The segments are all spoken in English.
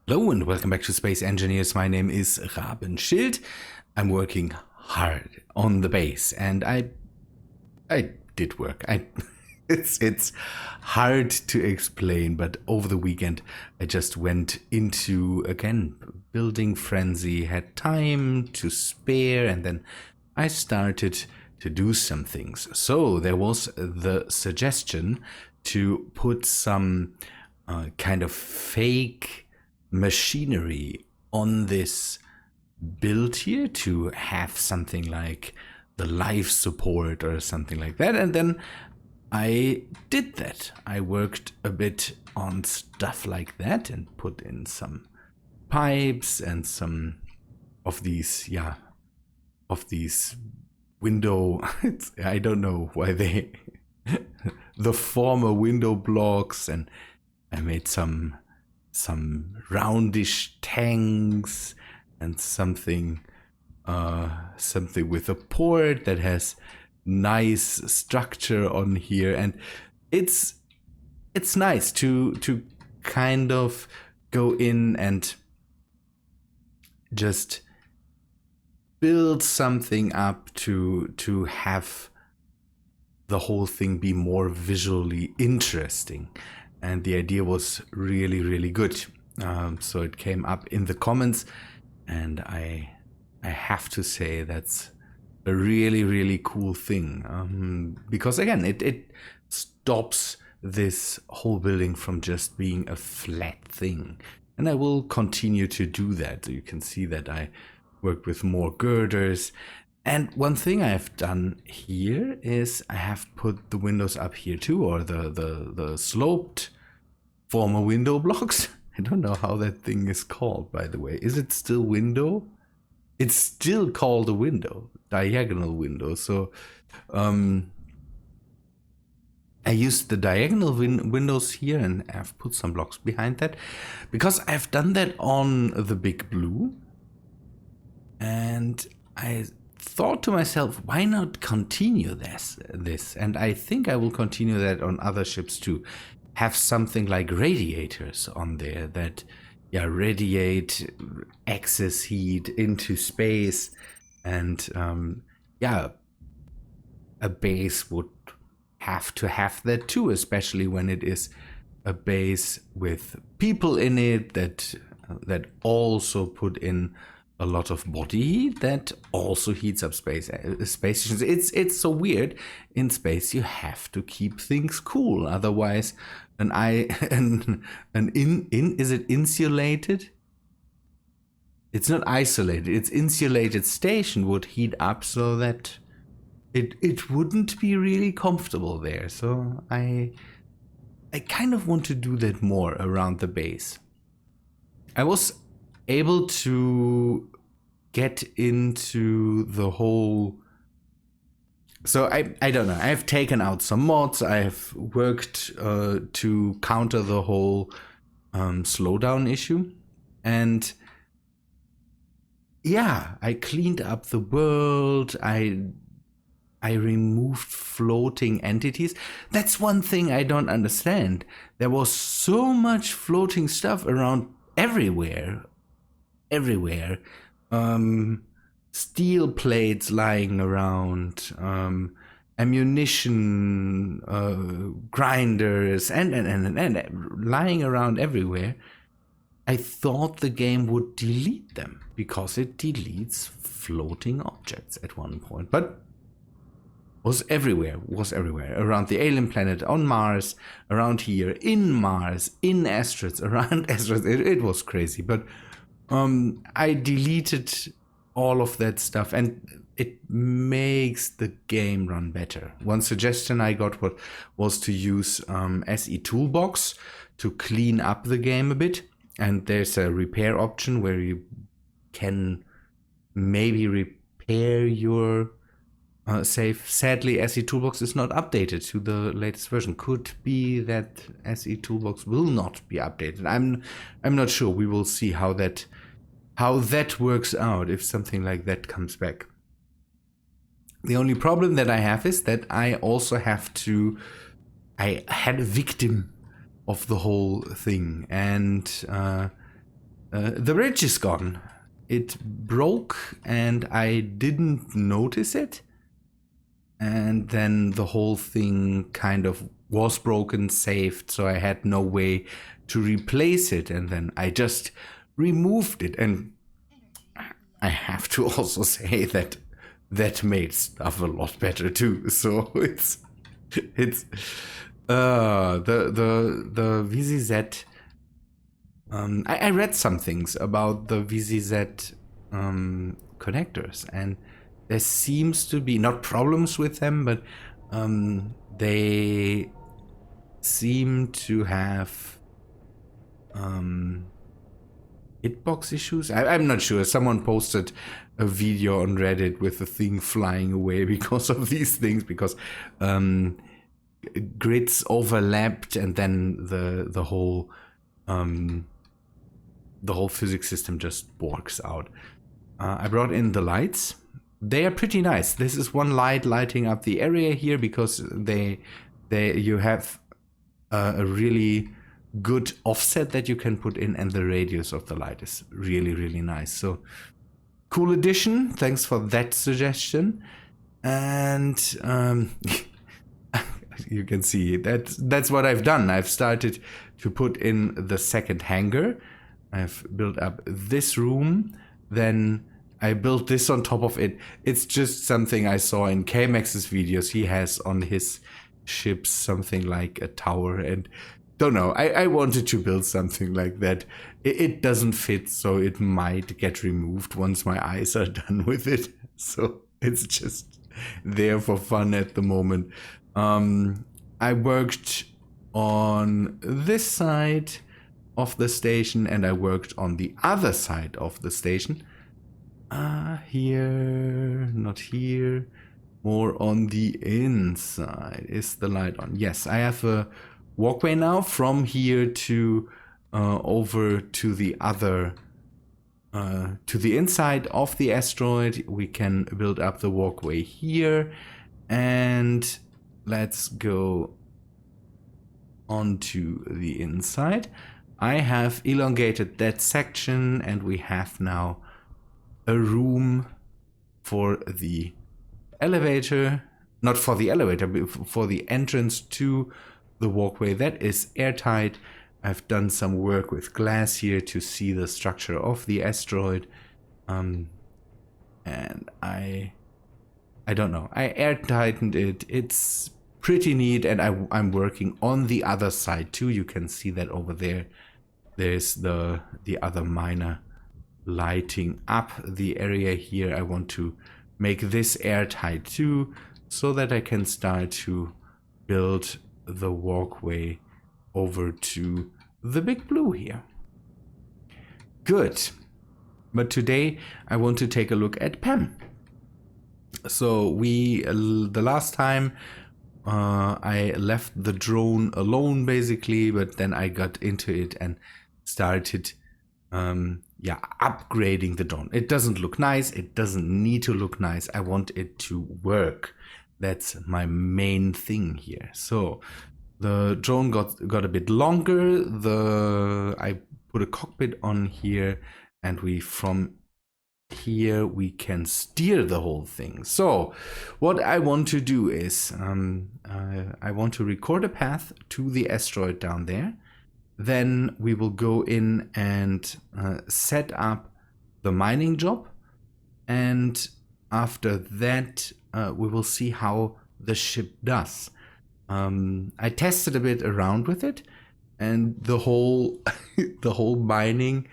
Hello and welcome back to Space Engineers. My name is Rabenschild. I'm working hard on the base, and I did work. It's hard to explain, but over the weekend I just went into again building frenzy, had time to spare, and then I started to do some things. So there was the suggestion to put some kind of fake machinery on this build here to have something like the life support or something like that. And then I did that. I worked a bit on stuff like that and put in some pipes and some of these, window. I don't know why they, the former window blocks, and I made some roundish tanks and something with a port that has nice structure on here, and it's nice to kind of go in and just build something up to have the whole thing be more visually interesting. And the idea was really, really good. So it came up in the comments, and I have to say that's a really, really cool thing. Because again, it stops this whole building from just being a flat thing. And I will continue to do that. You can see that I worked with more girders. And one thing I have done here is I have put the windows up here too, or the sloped former window blocks. I don't know how that thing is called, by the way. Is it still window? It's still called a window, diagonal window. So I used the diagonal windows here, and I've put some blocks behind that because I've done that on the big blue. And I thought to myself, why not continue this? And I think I will continue that on other ships too. Have something like radiators on there that radiate excess heat into space, and a base would have to have that too, especially when it is a base with people in it that also put in a lot of body heat that also heats up space stations. It's so weird. In space you have to keep things cool, otherwise is it insulated? It's not isolated, it's insulated station would heat up so that it wouldn't be really comfortable there. So I kind of want to do that more around the base. I was able to get into the whole. So I don't know. I've taken out some mods. I've worked to counter the whole slowdown issue, and I cleaned up the world. I removed floating entities. That's one thing I don't understand. There was so much floating stuff around everywhere. Steel plates lying around, ammunition grinders, and lying around everywhere. I thought the game would delete them because it deletes floating objects at one point, but was everywhere around the alien planet, on Mars, around here, in Mars, in asteroids, around asteroids. It was crazy, but I deleted all of that stuff, and it makes the game run better. One suggestion I got was to use SE Toolbox to clean up the game a bit, and there's a repair option where you can maybe repair your save. Sadly, SE Toolbox is not updated to the latest version. Could be that SE Toolbox will not be updated. I'm not sure. We will see how that works out if something like that comes back. The only problem that I have is that I also have to. I had a victim of the whole thing, and The bridge is gone. It broke and I didn't notice it. And then the whole thing kind of was broken, saved, so I had no way to replace it. And then I just removed it. And I have to also say that that made stuff a lot better too. So it's the VZZ. I read some things about the VZZ connectors, and there seems to be not problems with them, but they seem to have hitbox issues. I'm not sure. Someone posted a video on Reddit with the thing flying away because of these things, because grids overlapped, and then the whole physics system just works out. I brought in the lights. They are pretty nice. This is one light lighting up the area here because you have a really good offset that you can put in, and the radius of the light is really, really nice. So cool addition. Thanks for that suggestion. And you can see that's what I've done. I've started to put in the second hangar. I've built up this room, then I built this on top of it. It's just something I saw in KMX's videos. He has on his ships something like a tower, and don't know, I wanted to build something like that. It doesn't fit, so it might get removed once my eyes are done with it. So it's just there for fun at the moment. I worked on this side of the station, and I worked on the other side of the station. Here, not here, more on the inside. Is the light on? Yes, I have a walkway now from here to over to the other, to the inside of the asteroid. We can build up the walkway here, and let's go onto the inside. I have elongated that section, and we have now a room for the elevator, not for the elevator, but for the entrance to the walkway. That is airtight. I've done some work with glass here to see the structure of the asteroid. And I don't know, I air tightened it. It's pretty neat, and I'm working on the other side too. You can see that over there. There's the other miner lighting up the area here. I want to make this airtight too, so that I can start to build the walkway over to the big blue here. Good. But today I want to take a look at PAM. So the last time I left the drone alone basically, but then I got into it and started upgrading the drone. It doesn't look nice. It doesn't need to look nice. I want it to work. That's my main thing here. So the drone got a bit longer. I put a cockpit on here, and from here we can steer the whole thing. So what I want to do is I want to record a path to the asteroid down there. Then we will go in and set up the mining job, and after that we will see how the ship does. I tested a bit around with it, and the whole the whole mining,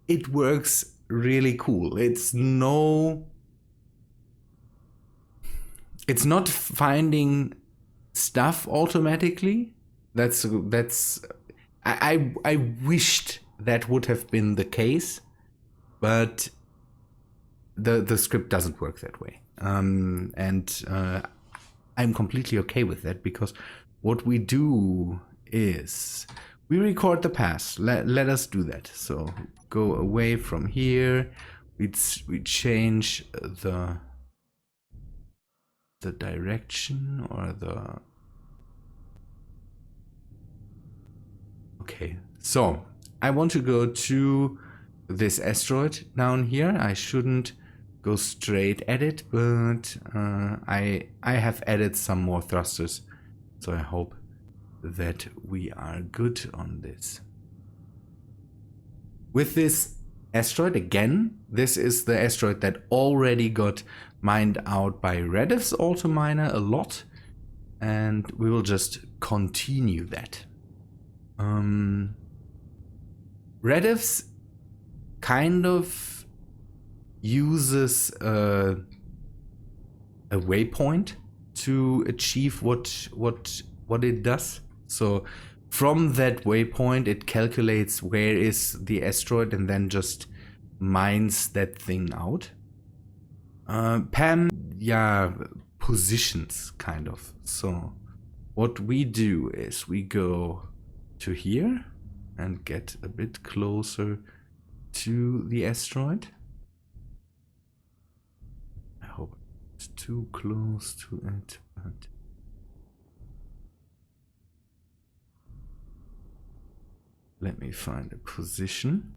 it works really cool. It's not finding stuff automatically. I wished that would have been the case, but the script doesn't work that way. I'm completely okay with that, because what we do is we record the path. Let us do that. So go away from here. We change the direction, or the... Okay, So I want to go to this asteroid down here. I shouldn't go straight at it, but I have added some more thrusters, so I hope that we are good on this. With this asteroid, again, this is the asteroid that already got mined out by Redif's auto miner a lot, and we will just continue that. Redif's kind of uses a waypoint to achieve what it does. So from that waypoint, it calculates where is the asteroid and then just mines that thing out. PAM, yeah, positions kind of. So what we do is we go to here and get a bit closer to the asteroid. I hope it's too close to it, but let me find a position.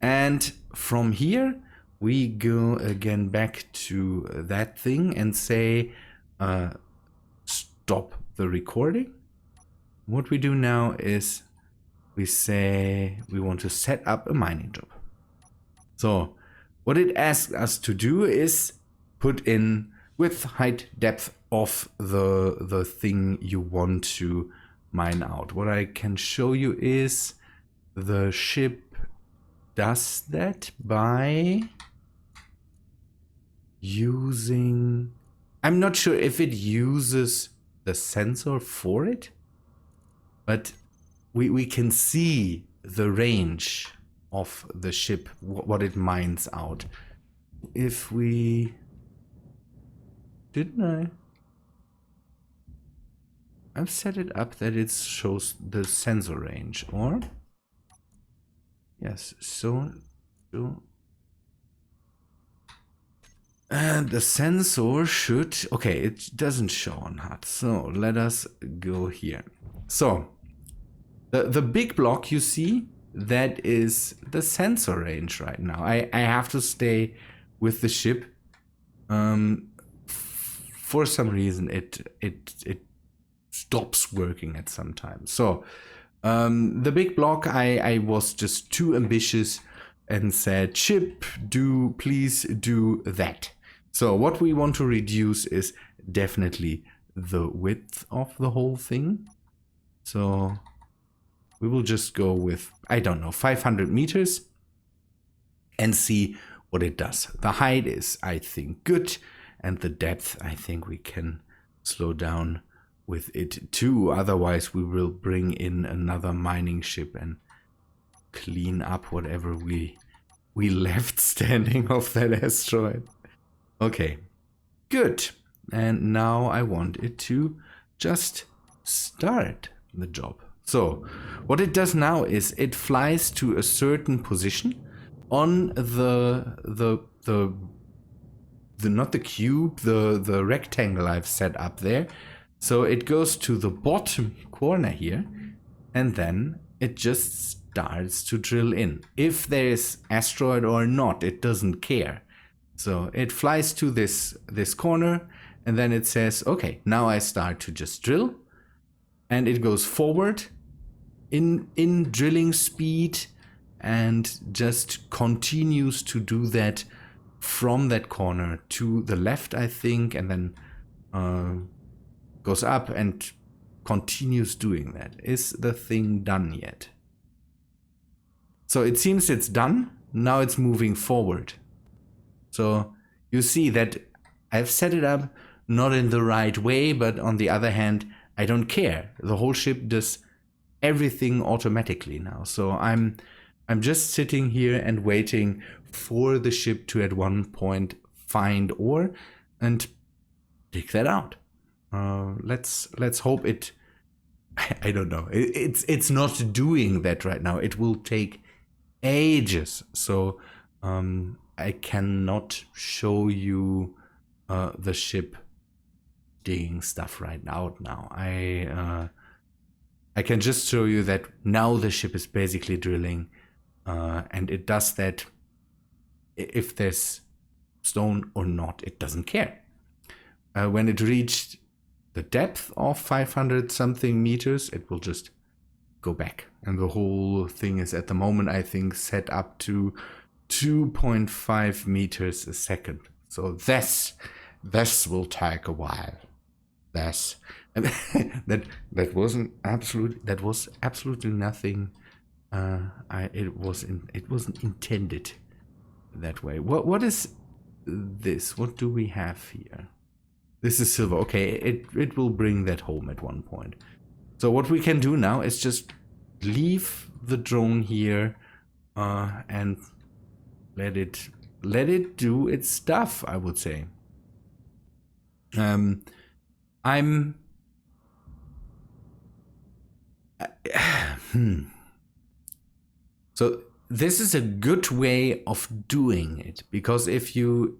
And from here, we go again back to that thing and say, stop the recording. What we do now is we say we want to set up a mining job. So what it asks us to do is put in width, height, depth of the thing you want to mine out. What I can show you is the ship does that by using, I'm not sure if it uses the sensor for it, but we can see the range of the ship, what it mines out. If we, I've set it up that it shows the sensor range, or yes, so and the sensor should, okay, it doesn't show on HUD, so let us go here. So the big block you see, that is the sensor range right now. I have to stay with the ship. For some reason it stops working at some time. So the big block, I was just too ambitious and said, ship, please do that. So what we want to reduce is definitely the width of the whole thing. So we will just go with, I don't know, 500 meters and see what it does. The height is, I think, good. And the depth, I think we can slow down with it too. Otherwise, we will bring in another mining ship and clean up whatever we left standing off that asteroid. Okay, good. And now I want it to just start the job. So what it does now is it flies to a certain position on the not the cube, the rectangle I've set up there. So it goes to the bottom corner here, and then it just starts to drill in. If there's asteroid or not, it doesn't care. So it flies to this corner, and then it says, okay, now I start to just drill, and it goes forward in drilling speed and just continues to do that from that corner to the left, I think, and then goes up and continues doing that. Is the thing done yet? So it seems it's done. Now it's moving forward. So you see that I've set it up not in the right way, but on the other hand, I don't care. The whole ship does everything automatically now. So I'm just sitting here and waiting for the ship to at one point find ore and dig that out. Let's hope it. I don't know. It's not doing that right now. It will take ages. So I cannot show you the ship digging stuff right out now. I can just show you that now the ship is basically drilling, and it does that if there's stone or not, it doesn't care. When it reached the depth of 500 something meters, it will just go back. And the whole thing is at the moment, I think, set up to 2.5 meters a second. So this will take a while. That was absolutely nothing. It wasn't intended that way. What is this? What do we have here? This is silver. Okay, it will bring that home at one point. So what we can do now is just leave the drone here and let it do its stuff, I would say. So this is a good way of doing it, because if you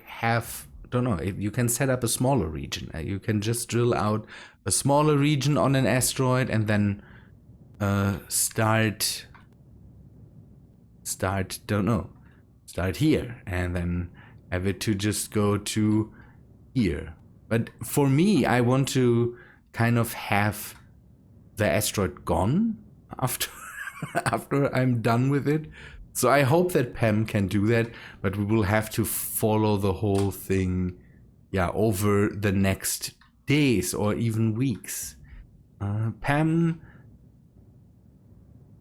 have, don't know, if you can set up a smaller region. You can just drill out a smaller region on an asteroid and then start here and then have it to just go to here. But for me, I want to kind of have the asteroid gone after I'm done with it. So I hope that PAM can do that, but we will have to follow the whole thing, over the next days or even weeks. PAM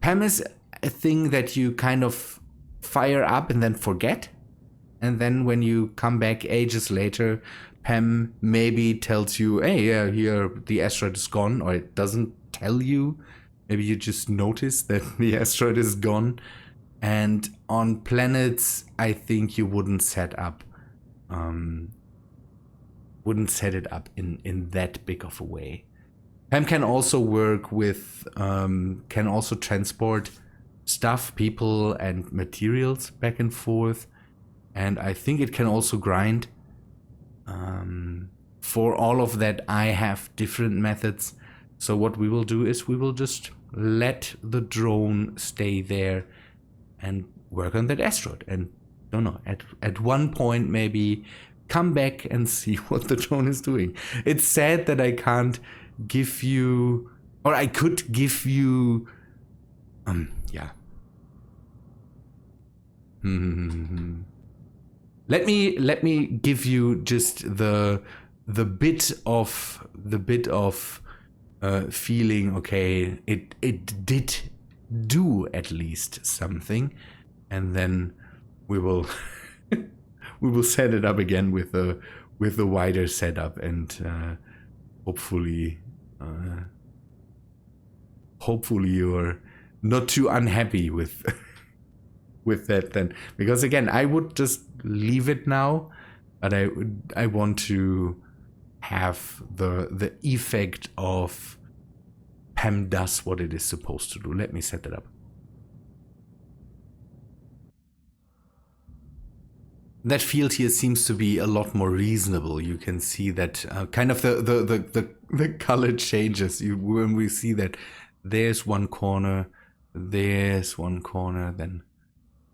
is a thing that you kind of fire up and then forget. And then when you come back ages later, PAM maybe tells you, hey, here the asteroid is gone, or it doesn't tell you. Maybe you just notice that the asteroid is gone. And on planets, I think you wouldn't set it up in that big of a way. PAM can also work with, can also transport stuff, people, and materials back and forth. And I think it can also grind. For all of that, I have different methods. So what we will do is we will just let the drone stay there and work on that asteroid. And don't know, at one point maybe come back and see what the drone is doing. It's sad that I can't give you, or I could give you, Let me give you just the bit of feeling. Okay, it did do at least something, and then we will we will set it up again with a wider setup, and hopefully you're not too unhappy with with that then, because again, I would just leave it now, but I want to have the effect of PAM does what it is supposed to do. Let me set that up. That field here seems to be a lot more reasonable. You can see that kind of the color changes when we see that there's one corner, there's one corner, then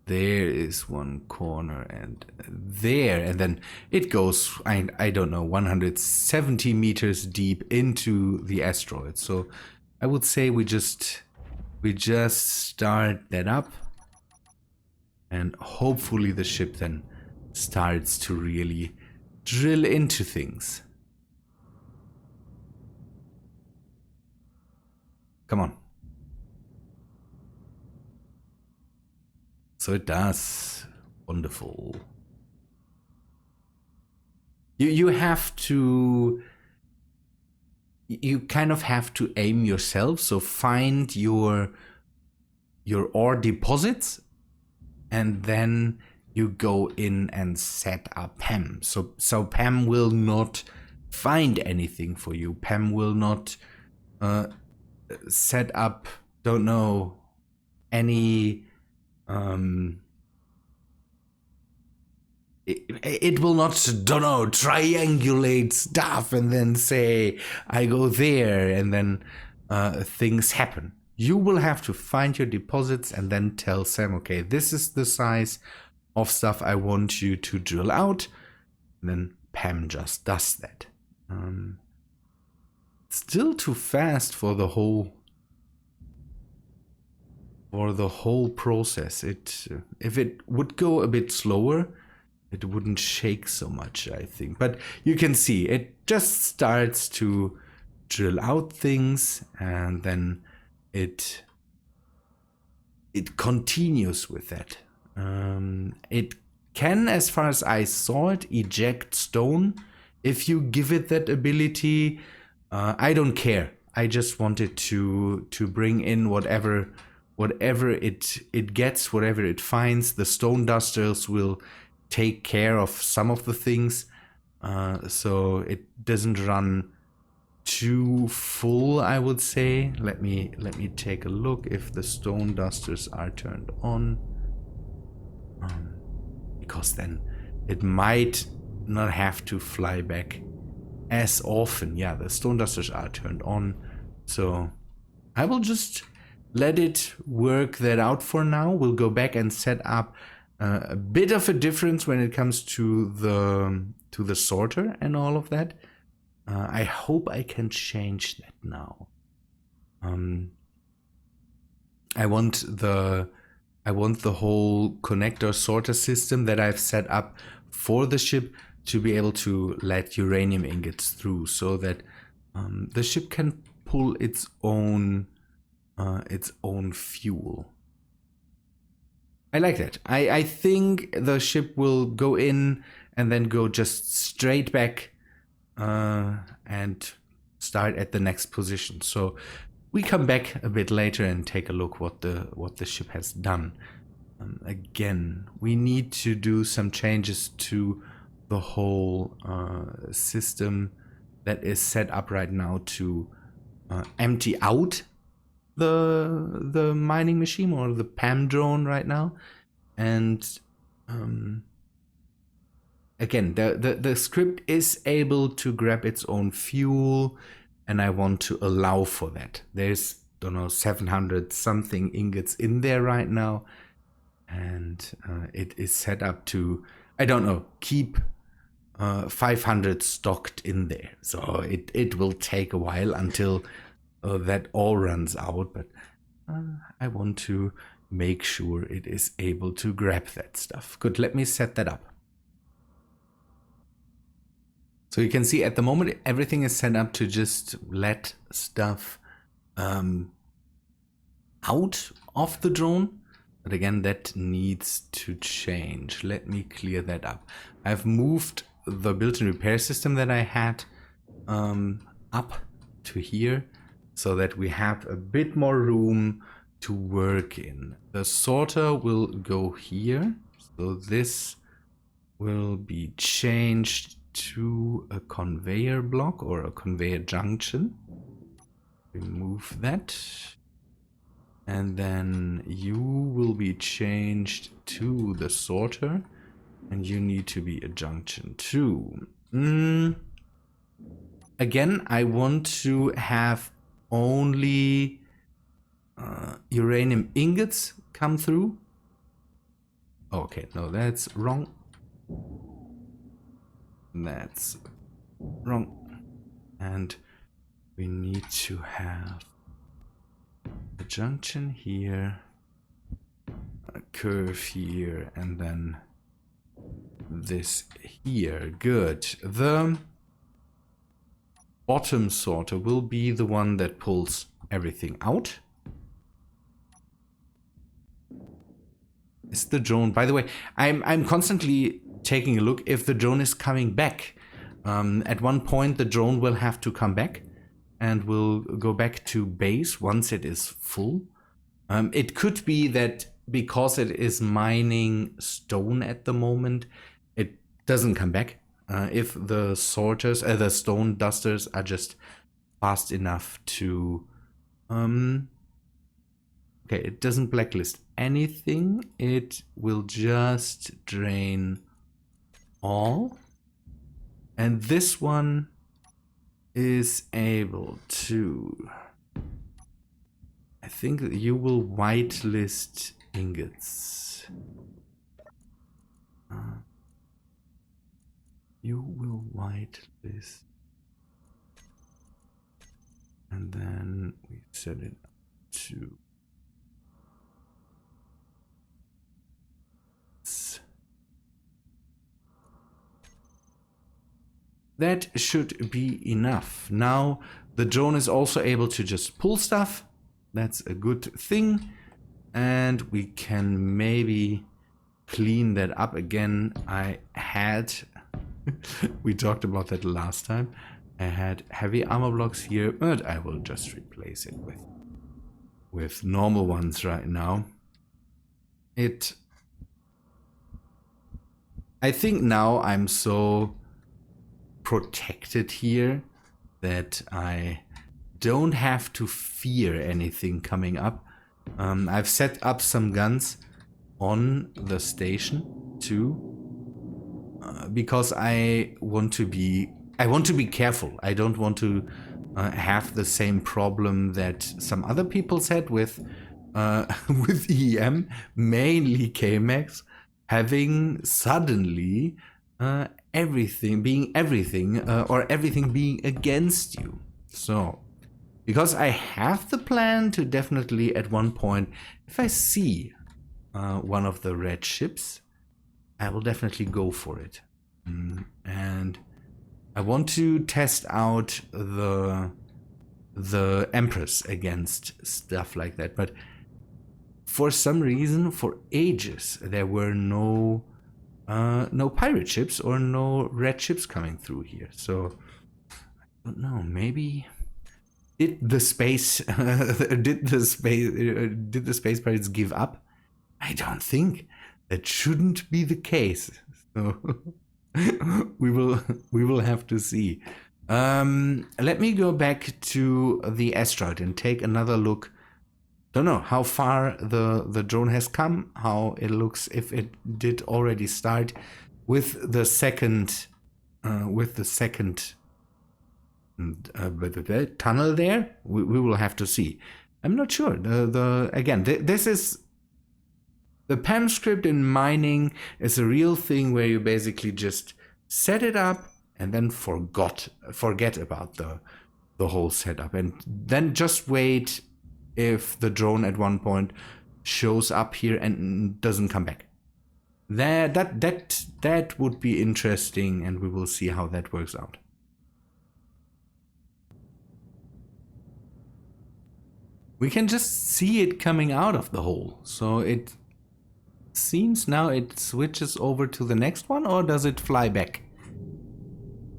there is one corner, and there, and then it goes, I don't know, 170 meters deep into the asteroid. So I would say we just start that up, and hopefully the ship then starts to really drill into things. Come on. So it does. Wonderful. You have to, you kind of have to aim yourself. So find your ore deposits, and then you go in and set up PAM. So PAM will not find anything for you. PAM will not set up, don't know, any it will not, don't know, triangulate stuff and then say I go there, and then things happen. You will have to find your deposits and then tell Sam, okay, this is the size of stuff I want you to drill out. And then PAM just does that. Still too fast for the whole process. If it would go a bit slower, it wouldn't shake so much, I think. But you can see it just starts to drill out things, and then it continues with that. It can, as far as I saw it, eject stone if you give it that ability. I don't care. I just wanted to bring in whatever it gets, whatever it finds. The stone dusters will take care of some of the things, so it doesn't run too full, I would say. Let me take a look if the stone dusters are turned on, because then it might not have to fly back as often. Yeah, the stone dusters are turned on, so I will just let it work that out for now. We'll go back and set up a bit of a difference when it comes to the sorter and all of that. I hope I can change that now. I want the whole connector sorter system that I've set up for the ship to be able to let uranium ingots through, so that the ship can pull its own fuel. I like that. I think the ship will go in and then go just straight back and start at the next position. So we come back a bit later and take a look what the ship has done. Again, we need to do some changes to the whole system that is set up right now to empty out the mining machine, or the PAM drone right now. And again, the script is able to grab its own fuel, and I want to allow for that. There's, don't know, 700 something ingots in there right now, and it is set up to, I don't know, keep 500 stocked in there. So it will take a while until that all runs out, but I want to make sure it is able to grab that stuff. Good, let me set that up. So you can see at the moment everything is set up to just let stuff out of the drone. But again, that needs to change. Let me clear that up. I've moved the built-in repair system that I had up to here, so that we have a bit more room to work in. The sorter will go here, so this will be changed to a conveyor block or a conveyor junction. Remove that, and then you will be changed to the sorter, and you need to be a junction too. Again, I want to have only uranium ingots come through. Okay, no, that's wrong. That's wrong. And we need to have a junction here, a curve here, and then this here. Good. The bottom sorter will be the one that pulls everything out. Is the drone, by the way, I'm constantly taking a look if the drone is coming back. At one point the drone will have to come back and will go back to base once it is full. It could be that because it is mining stone at the moment, it doesn't come back. If the sorters, the stone dusters are just fast enough to okay, it doesn't blacklist anything. It will just drain all. And this one is able to I think you will whitelist ingots. You will whitelist. And then we set it up to... That should be enough. Now the drone is also able to just pull stuff. That's a good thing. And we can maybe clean that up again. I had... we talked about that last time. I had heavy armor blocks here, but I will just replace it with normal ones right now. I think now I'm so protected here that I don't have to fear anything coming up. I've set up some guns on the station too, because I want to be careful. I don't want to have the same problem that some other people had with with EM, mainly KMax, having suddenly everything being against you. So, because I have the plan to definitely at one point, if I see one of the red ships, I will definitely go for it. And I want to test out the Empress against stuff like that. But for some reason, for ages, there were no pirate ships or no red ships coming through here. So I don't know. Maybe did the space pirates give up? I don't think. That shouldn't be the case. So we will have to see. Let me go back to the asteroid and take another look. Don't know how far the drone has come, how it looks, if it did already start with the second tunnel there. We will have to see. I'm not sure. This is the PAM script in mining is a real thing where you basically just set it up and then forget about the whole setup, and then just wait if the drone at one point shows up here and doesn't come back. That would be interesting, and we will see how that works out. We can just see it coming out of the hole, so it seems now it switches over to the next one, or does it fly back?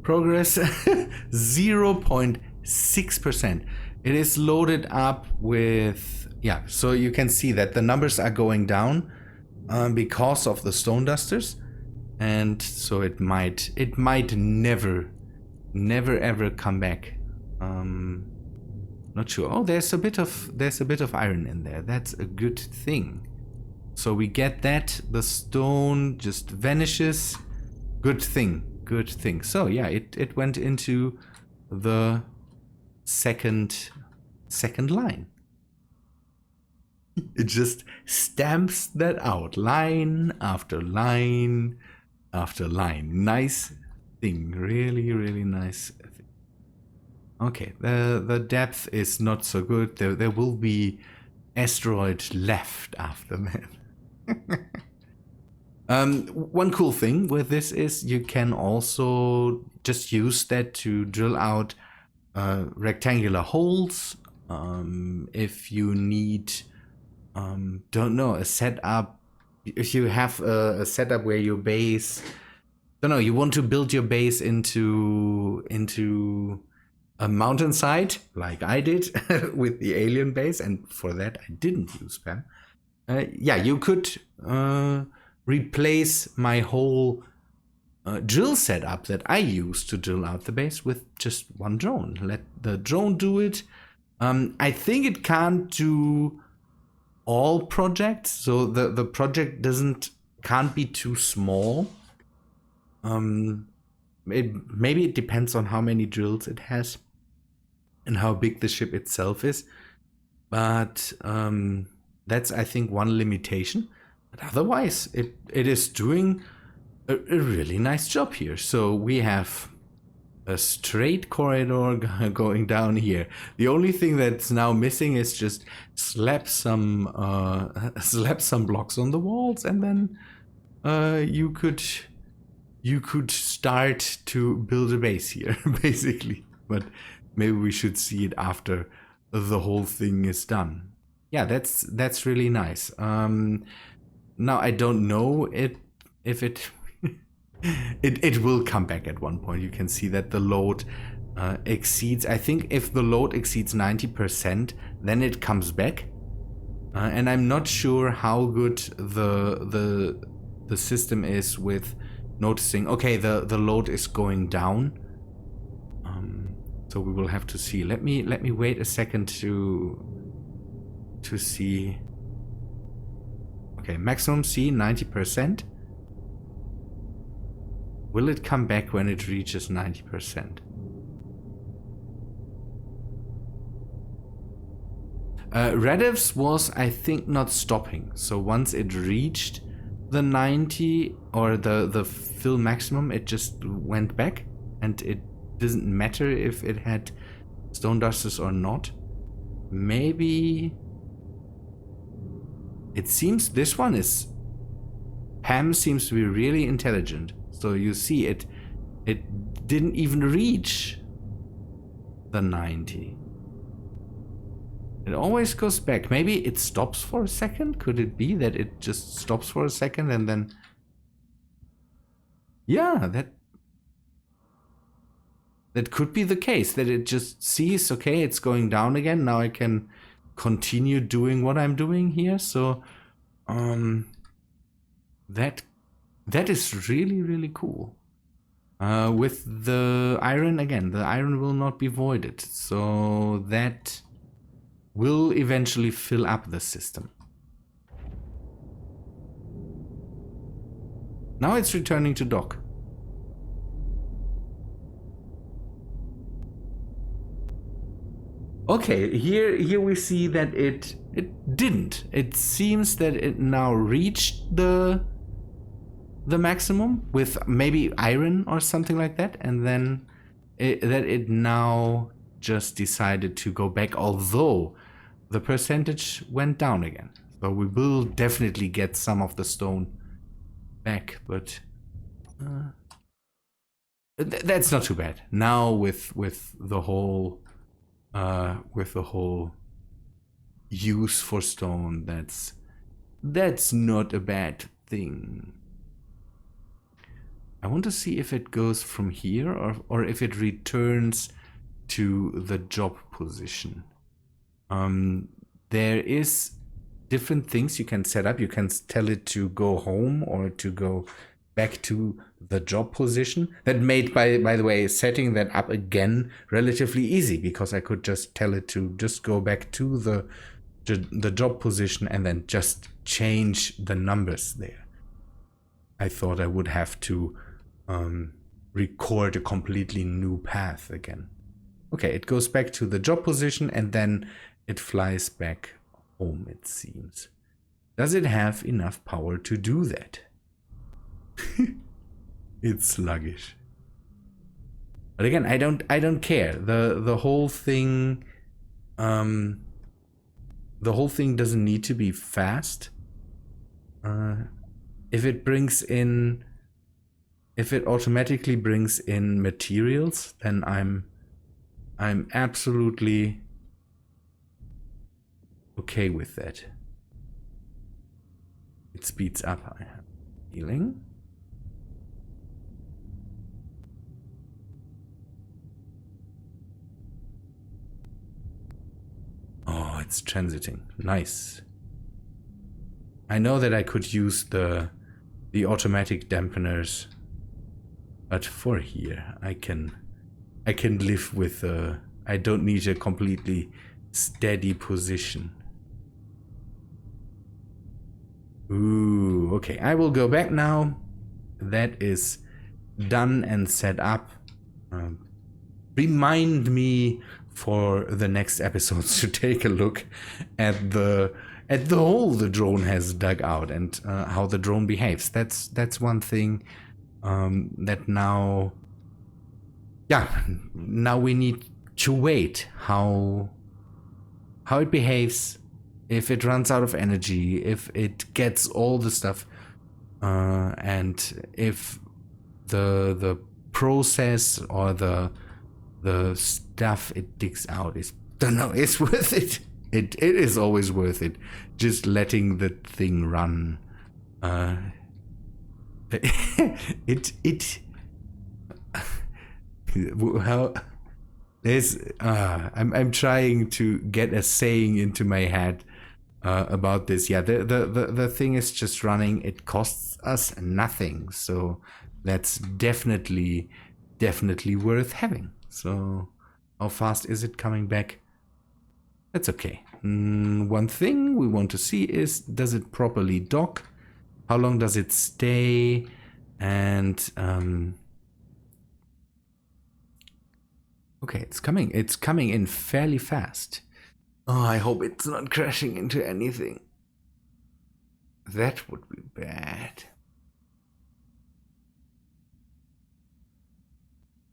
Progress 0.6%. It is loaded up with, yeah, so you can see that the numbers are going down because of the stone dusters, and so it might never ever come back. Not sure. Oh, there's a bit of iron in there. That's a good thing. So we get that. The stone just vanishes. Good thing. Good thing. So yeah, it went into the second line. It just stamps that out, line after line after line. Nice thing. Really, really nice thing. Okay, the depth is not so good. There will be asteroid left after that. One cool thing with this is you can also just use that to drill out rectangular holes. If you need, don't know, a setup. If you have a setup where your base, don't know, you want to build your base into a mountainside, like I did with the alien base, and for that I didn't use PAM. Yeah, you could replace my whole drill setup that I use to drill out the base with just one drone. Let the drone do it. I think it can't do all projects, so the project can't be too small. Maybe it depends on how many drills it has and how big the ship itself is. But that's, I think, one limitation. But otherwise, it is doing a really nice job here. So we have a straight corridor going down here. The only thing that's now missing is just slap some blocks on the walls, and then you could start to build a base here, basically. But maybe we should see it after the whole thing is done. Yeah, that's really nice. Now I don't know if it it will come back at one point. You can see that the load exceeds. I think if the load exceeds 90%, then it comes back. And I'm not sure how good the system is with noticing. Okay, the load is going down. So we will have to see. Let me wait a second to see. Okay, maximum C 90%. Will it come back when it reaches 90%? Radev's was, I think, not stopping. So once it reached the 90 or the fill maximum, it just went back, and it doesn't matter if it had stone dusters or not. Maybe it seems this one is PAM seems to be really intelligent. So you see it didn't even reach the 90. It always goes back. Maybe it stops for a second. Could it be that it just stops for a second and then... Yeah, that could be the case. That it just sees, okay, it's going down again. Now I can continue doing what I'm doing here. So that is really, really cool. With the iron, again, the iron will not be voided. So that will eventually fill up the system. Now it's returning to dock. Okay, here we see that it didn't. It seems that it now reached the maximum with maybe iron or something like that, and then it now just decided to go back, although the percentage went down again. So we will definitely get some of the stone back, but that's not too bad. Now with the whole use for stone, that's not a bad thing. I want to see if it goes from here or if it returns to the job position. There is different things you can set up. You can tell it to go home or to go back to the job position. That made, by the way, setting that up again relatively easy, because I could just tell it to just go back to the job position and then just change the numbers there. I thought I would have to record a completely new path again. Okay, it goes back to the job position and then it flies back home, it seems. Does it have enough power to do that? It's sluggish. But again, I don't care. The whole thing doesn't need to be fast. If it automatically brings in materials, then I'm absolutely okay with that. It speeds up. I have healing. Oh, it's transiting. Nice. I know that I could use the automatic dampeners, but for here I can live with I don't need a completely steady position. Ooh, okay. I will go back now. That is done and set up. Remind me for the next episodes to take a look at the hole the drone has dug out and how the drone behaves. That's one thing that now, now we need to wait how it behaves, if it runs out of energy, if it gets all the stuff, and if the process or the stuff it digs out is, don't know, it's worth it. It is always worth it, just letting the thing run. Well, there's I'm trying to get a saying into my head about this. Yeah, the thing is just running. It costs us nothing, so that's definitely worth having. So how fast is it coming back? That's okay. One thing we want to see is, does it properly dock? How long does it stay? And okay, it's coming in fairly fast. Oh, I hope it's not crashing into anything. That would be bad.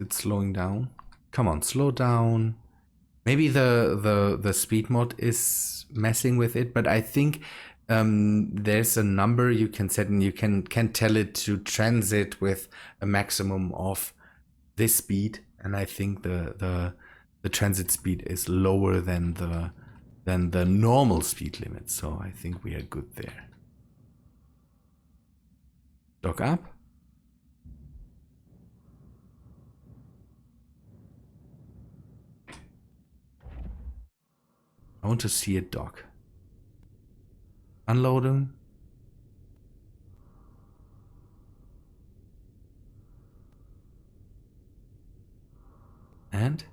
It's slowing down. Come on, slow down. Maybe the speed mod is messing with it, but I think there's a number you can set and you can tell it to transit with a maximum of this speed, and I think the transit speed is lower than the normal speed limit, so I think we are good there. Dock up. I want to see it dock. Unload him. And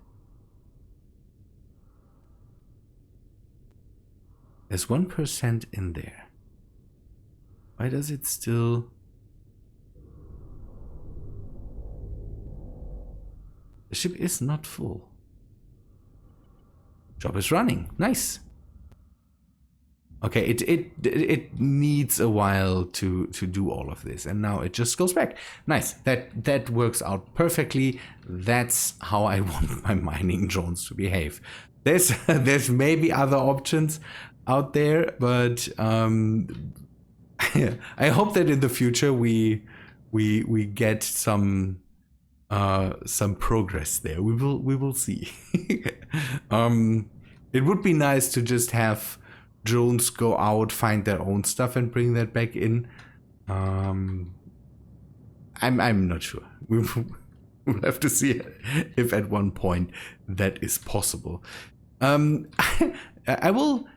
there's 1% in there. Why does it still... The ship is not full. Job is running. Nice. Okay, it needs a while to do all of this, and now it just goes back. Nice. That works out perfectly. That's how I want my mining drones to behave. There's maybe other options out there, but I hope that in the future we get some progress there. We will see. It would be nice to just have drones go out, find their own stuff, and bring that back in. I'm not sure. We'll have to see if at one point that is possible. I will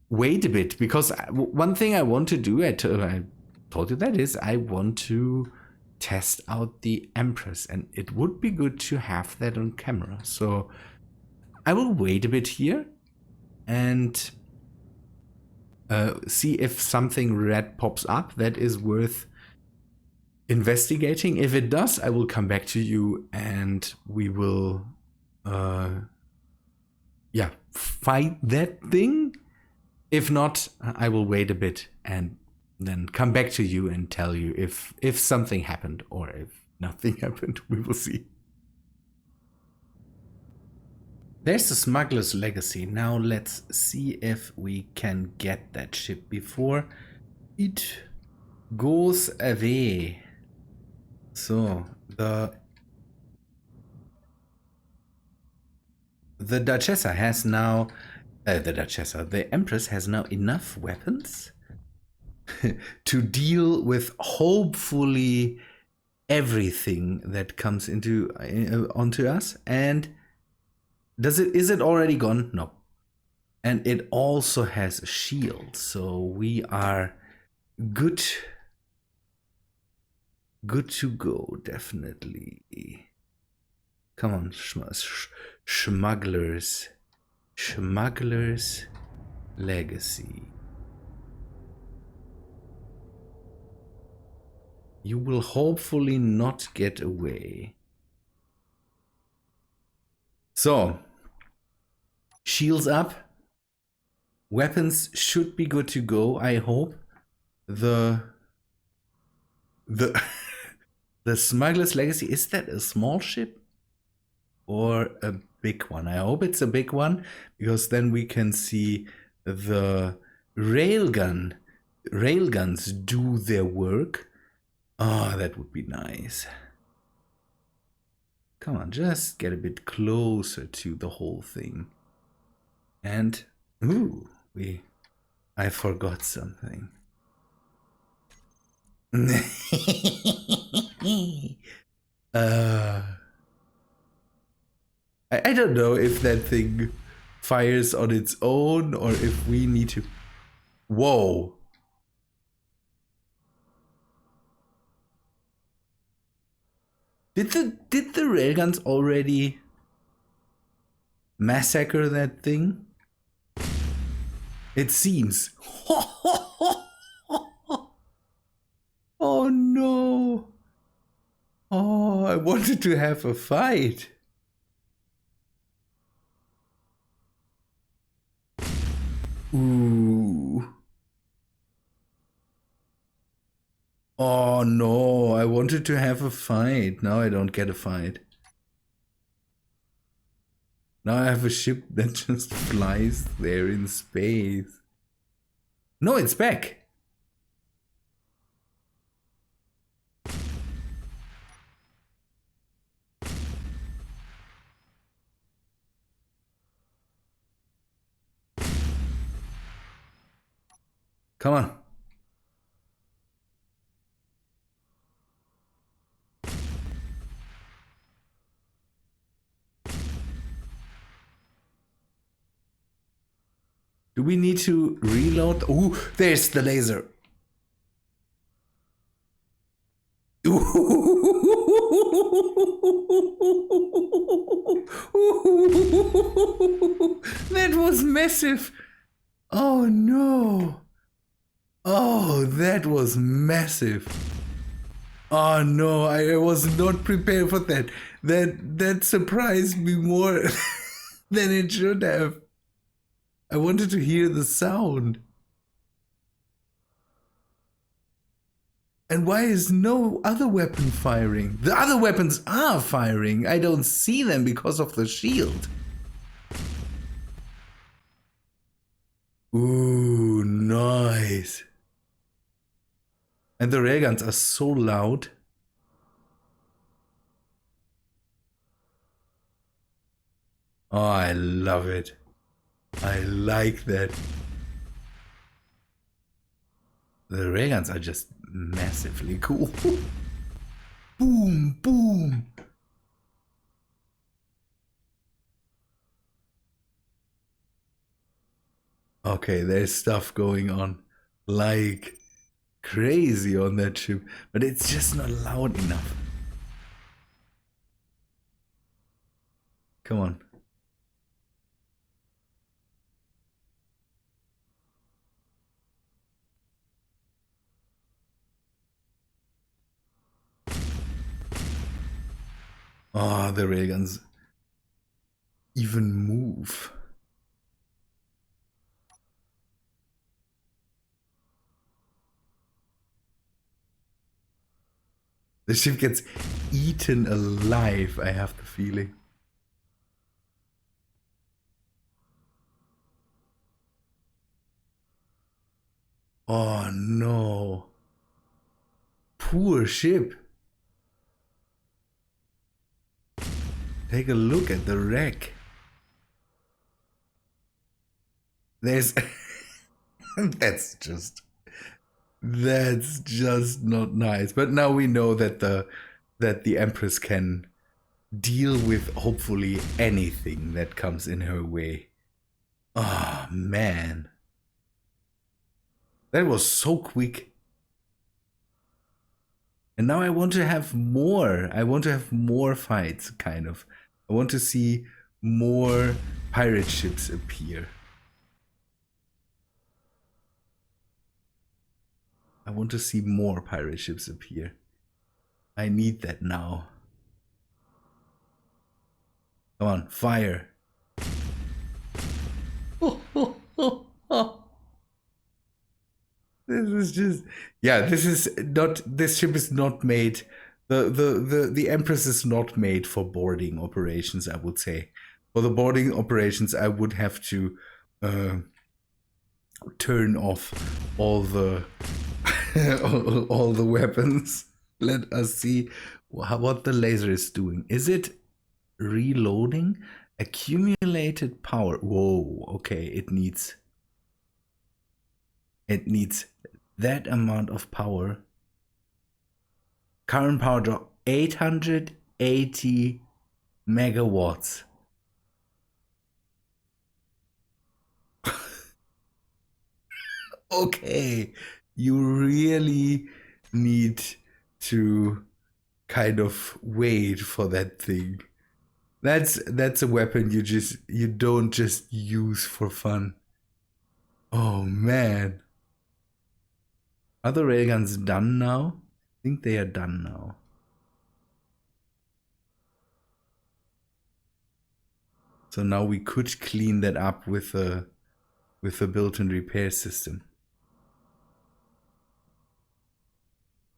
wait a bit, because one thing I want to do, I told you that, is I want to test out the Empress, and it would be good to have that on camera. So I will wait a bit here and see if something red pops up that is worth investigating. If it does, I will come back to you and we will fight that thing. If not, I will wait a bit and then come back to you and tell you if something happened or if nothing happened. We will see. There's the Smuggler's Legacy. Now let's see if we can get that ship before it goes away. So the Duchessa has now the Empress has now enough weapons to deal with hopefully everything that comes onto us. And is it already gone? No. And it also has a shield, so we are good to go, definitely. Come on, smugglers. Smuggler's Legacy. You will hopefully not get away. So, Shields up. Weapons should be good to go, I hope. The the Smuggler's Legacy, is that a small ship or a big one? I hope it's a big one, because then we can see the railguns do their work. Oh, that would be nice. Come on, just get a bit closer to the whole thing. And ooh, I forgot something. I don't know if that thing fires on its own or if we need to. Whoa. Did the railguns already massacre that thing? It seems. Oh no. Oh, I wanted to have a fight. Ooh. Oh no, I wanted to have a fight. Now I don't get a fight. Now I have a ship that just flies there in space. No, it's back. Come on. Do we need to reload? Ooh, there's the laser. That was massive. Oh no. Oh, that was massive. Oh no, I was not prepared for that. That surprised me more than it should have. I wanted to hear the sound. And why is no other weapon firing? The other weapons are firing. I don't see them because of the shield. Ooh, nice. And the railguns are so loud. Oh, I love it. I like that. The railguns are just massively cool. Boom, boom. Okay, there's stuff going on like crazy on that ship, but it's just not loud enough. Come on. Oh, the railguns even move. The ship gets eaten alive, I have the feeling. Oh no. Poor ship. Take a look at the wreck. There's that's just not nice. But now we know that the Empress can deal with hopefully anything that comes in her way. Oh man. That was so quick. And now I want to have more. I want to have more fights, kind of. I want to see more pirate ships appear. I want to see more pirate ships appear. I need that now. Come on, fire. This is just, yeah, this ship is not made, the Empress is not made for boarding operations, I would say. For the boarding operations, I would have to turn off all the all the weapons. Let us see what the laser is doing. Is it reloading? Accumulated power. Whoa, okay, it needs that amount of power. Current power draw 880 megawatts. Okay, you really need to kind of wait for that thing. That's a weapon you don't just use for fun. Oh man. Are the railguns done now? I think they are done now. So now we could clean that up with a built-in repair system.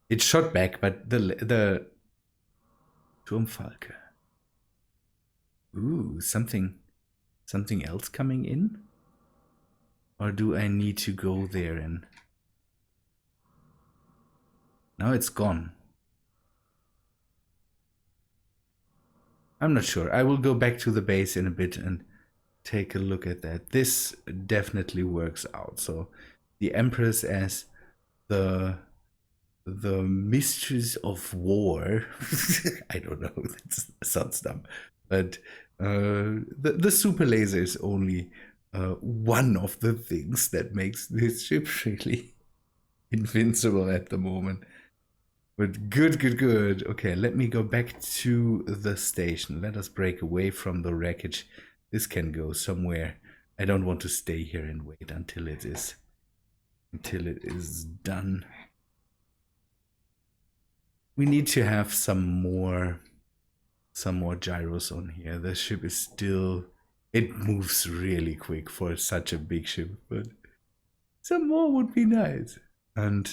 It shot back, but the Turmfalke. Ooh, something else coming in? Or do I need to go there and... Now it's gone. I'm not sure. I will go back to the base in a bit and take a look at that. This definitely works out. So the Empress as the mistress of war. I don't know. That sounds dumb. But the super laser is only one of the things that makes this ship really invincible at the moment. But good. Okay, let me go back to the station. Let us break away from the wreckage. This can go somewhere. I don't want to stay here and wait until it is done. We need to have some more gyros on here. The ship is still, it moves really quick for such a big ship, but some more would be nice. And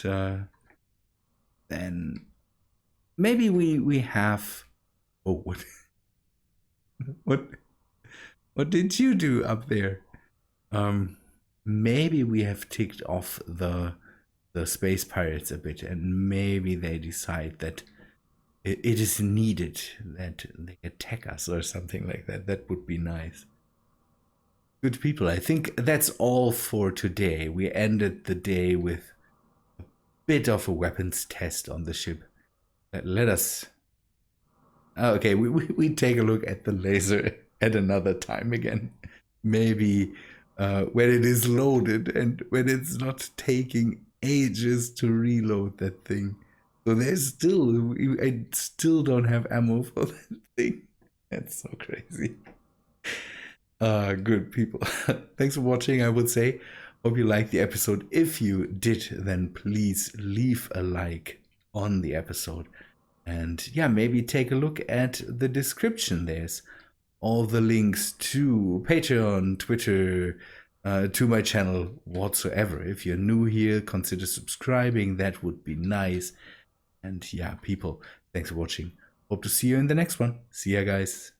then maybe we have, oh, what did you do up there? Maybe we have ticked off the space pirates a bit, and maybe they decide that it is needed that they attack us or something like that. That would be nice. Good people, I think that's all for today. We ended the day with a bit of a weapons test on the ship. Let us... Okay, we take a look at the laser at another time again. Maybe when it is loaded and when it's not taking ages to reload that thing. So I still don't have ammo for that thing. That's so crazy. Good people. Thanks for watching, I would say. Hope you liked the episode. If you did, then please leave a like on the episode. And yeah, maybe take a look at the description. There's all the links to Patreon, Twitter, to my channel whatsoever. If you're new here, consider subscribing. That would be nice. And yeah, people, thanks for watching. Hope to see you in the next one. See ya, guys.